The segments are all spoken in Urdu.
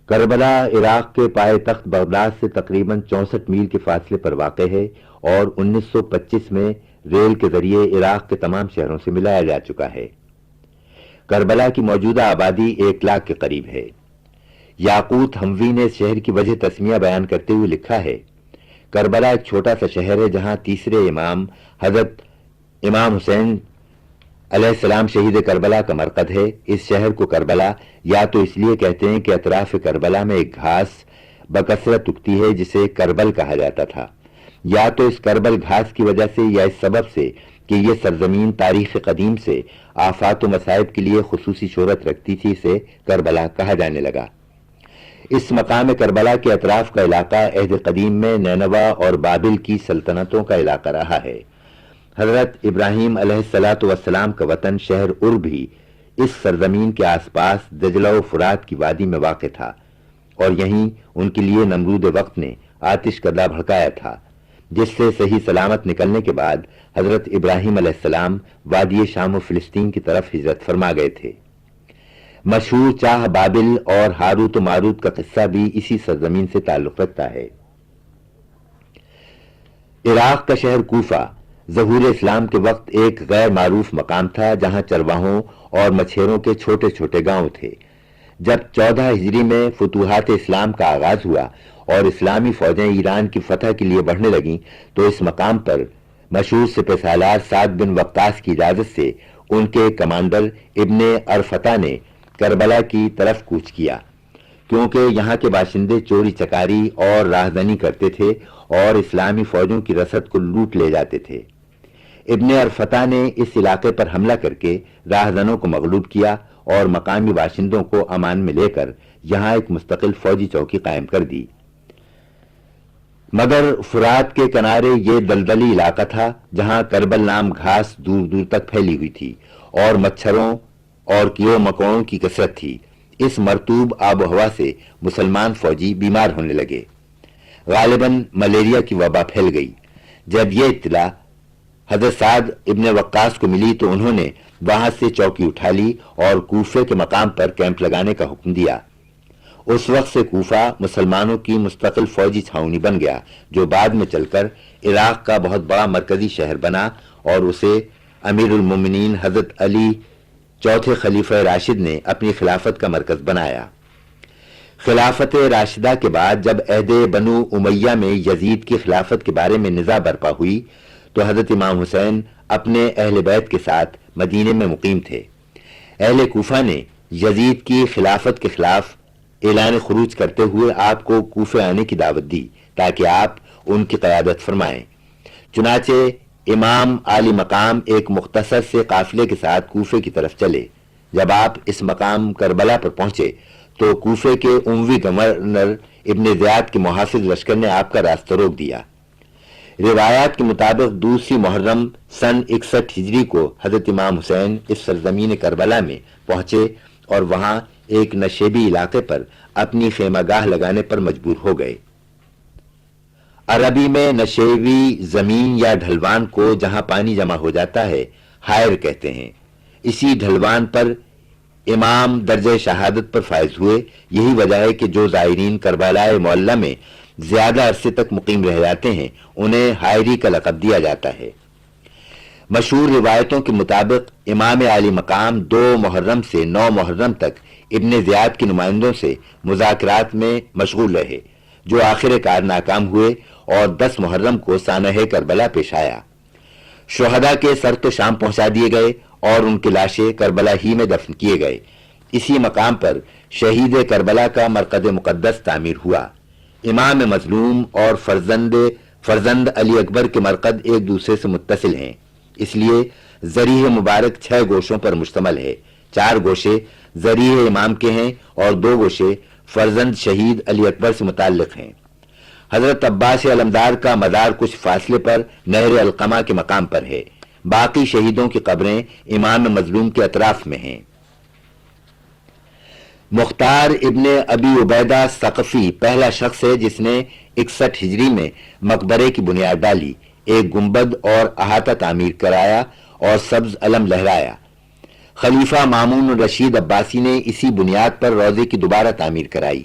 کربلا عراق کے پائے تخت بغداد سے تقریباً 64 میل کے فاصلے پر واقع ہے اور 1925 میں ریل کے ذریعے عراق کے تمام شہروں سے ملایا جا چکا ہے۔ کربلا کی موجودہ آبادی 1 لاکھ کے قریب ہے۔ یاقوت حموی نے اس شہر کی وجہ تسمیہ بیان کرتے ہوئے لکھا ہے، کربلا ایک چھوٹا سا شہر ہے جہاں تیسرے امام حضرت امام حسین علیہ السلام شہید کربلا کا مرکز ہے۔ اس شہر کو کربلا یا تو اس لیے کہتے ہیں کہ اطراف کربلا میں ایک گھاس بکثرت اگتی ہے جسے کربل کہا جاتا تھا، یا تو اس کربل گھاس کی وجہ سے یا اس سبب سے کہ یہ سرزمین تاریخ قدیم سے آفات و مصائب کے لیے خصوصی شہرت رکھتی تھی، اسے کربلا کہا جانے لگا۔ اس مقام کربلا کے اطراف کا علاقہ عہد قدیم میں نینوا اور بابل کی سلطنتوں کا علاقہ رہا ہے۔ حضرت ابراہیم علیہ السلام کا وطن شہر ار بھی اس سرزمین کے آس پاس دجلہ و فرات کی وادی میں واقع تھا، اور یہیں ان کے لیے نمرود وقت نے آتش کدہ بھڑکایا تھا، جس سے صحیح سلامت نکلنے کے بعد حضرت ابراہیم علیہ السلام وادی شام و فلسطین کی طرف ہجرت فرما گئے تھے۔ مشہور چاہ بابل اور ہاروت و ماروت کا قصہ بھی اسی سرزمین سے تعلق رکھتا ہے۔ عراق کا شہر کوفہ ظہور اسلام کے وقت ایک غیر معروف مقام تھا جہاں چرواہوں اور مچھیروں کے چھوٹے چھوٹے گاؤں تھے۔ جب 14 ہجری میں فتوحات اسلام کا آغاز ہوا اور اسلامی فوجیں ایران کی فتح کے لیے بڑھنے لگیں تو اس مقام پر مشہور سپہ سالار سعد بن وقاص کی اجازت سے ان کے کمانڈر ابن ارفتہ نے کربلا کی طرف کوچ کیا، کیونکہ یہاں کے باشندے چوری چکاری اور راہزنی کرتے تھے اور اسلامی فوجوں کی رسد کو لوٹ لے جاتے تھے۔ ابن ارفتہ نے اس علاقے پر حملہ کر کے راہزنوں کو مغلوب کیا اور مقامی باشندوں کو امان میں لے کر یہاں ایک مستقل فوجی چوکی قائم کر دی۔ مگر فرات کے کنارے یہ دلدلی علاقہ تھا جہاں کربل نام گھاس دور دور تک پھیلی ہوئی تھی اور مچھروں اور کیڑوں مکوڑوں کی کثرت تھی۔ اس مرطوب آب و ہوا سے مسلمان فوجی بیمار ہونے لگے۔ غالباً ملیریا کی وبا پھیل گئی۔ جب یہ اطلاع حضرت سعد ابن وقاص کو ملی تو انہوں نے وہاں سے چوکی اٹھا لی اور کوفے کے مقام پر کیمپ لگانے کا حکم دیا۔ اس وقت سے کوفہ مسلمانوں کی مستقل فوجی چھاؤنی بن گیا، جو بعد میں چل کر عراق کا بہت بڑا مرکزی شہر بنا اور اسے امیر المومنین حضرت علی چوتھے خلیفہ راشد نے اپنی خلافت کا مرکز بنایا۔ خلافت راشدہ کے بعد جب عہد بنو امیہ میں یزید کی خلافت کے بارے میں نزاع برپا ہوئی تو حضرت امام حسین اپنے اہل بیت کے ساتھ مدینے میں مقیم تھے۔ اہل کوفہ نے یزید کی خلافت کے خلاف اعلان خروج کرتے ہوئے آپ کو کوفے آنے کی دعوت دی تاکہ آپ ان کی قیادت فرمائیں۔ چنانچہ امام عالی مقام ایک مختصر سے قافلے کے ساتھ کوفے کی طرف چلے۔ جب آپ اس مقام کربلا پر پہنچے تو کوفے کے اموی گورنر ابن زیاد کے محافظ لشکر نے آپ کا راستہ روک دیا۔ روایات کے مطابق دوسری محرم سن 61 ہجری کو حضرت امام حسین اس سرزمین کربلا میں پہنچے اور وہاں ایک نشیبی علاقے پر اپنی خیمہ گاہ لگانے پر مجبور ہو گئے۔ عربی میں نشیبی زمین یا ڈھلوان کو جہاں پانی جمع ہو جاتا ہے حائر کہتے ہیں۔ اسی ڈھلوان پر امام درجہ شہادت پر فائز ہوئے۔ یہی وجہ ہے کہ جو زائرین کربلا معلیٰ میں زیادہ عرصے تک مقیم رہ جاتے ہیں انہیں حائری کا لقب دیا جاتا ہے۔ مشہور روایتوں کے مطابق امام عالی مقام 2 محرم سے 9 محرم تک ابن زیاد کے نمائندوں سے مذاکرات میں مشغول رہے، جو آخر کار ناکام ہوئے اور 10 محرم کو سانحہ کربلا پیش آیا۔ شہداء کے سر تو شام پہنچا دیے گئے اور ان کی لاشیں کربلا ہی میں دفن کیے گئے۔ اسی مقام پر شہید کربلا کا مرقد مقدس تعمیر ہوا۔ امام مظلوم اور فرزند علی اکبر کے مرقد ایک دوسرے سے متصل ہیں، اس لیے ذریح مبارک 6 گوشوں پر مشتمل ہے۔ 4 گوشے ذریح امام کے ہیں اور 2 گوشے فرزند شہید علی اکبر سے متعلق ہیں۔ حضرت عباس علمدار کا مزار کچھ فاصلے پر نہر القمہ کے مقام پر ہے۔ باقی شہیدوں کی قبریں امام مظلوم کے اطراف میں ہیں۔ مختار ابن ابی عبیدہ ثقفی پہلا شخص ہے جس نے 61 ہجری میں مقبرے کی بنیاد ڈالی، ایک گنبد اور احاطہ تعمیر کرایا اور سبز علم لہرایا۔ خلیفہ مامون رشید عباسی نے اسی بنیاد پر روضے کی دوبارہ تعمیر کرائی۔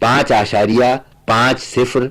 5.50,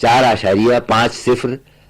4.50,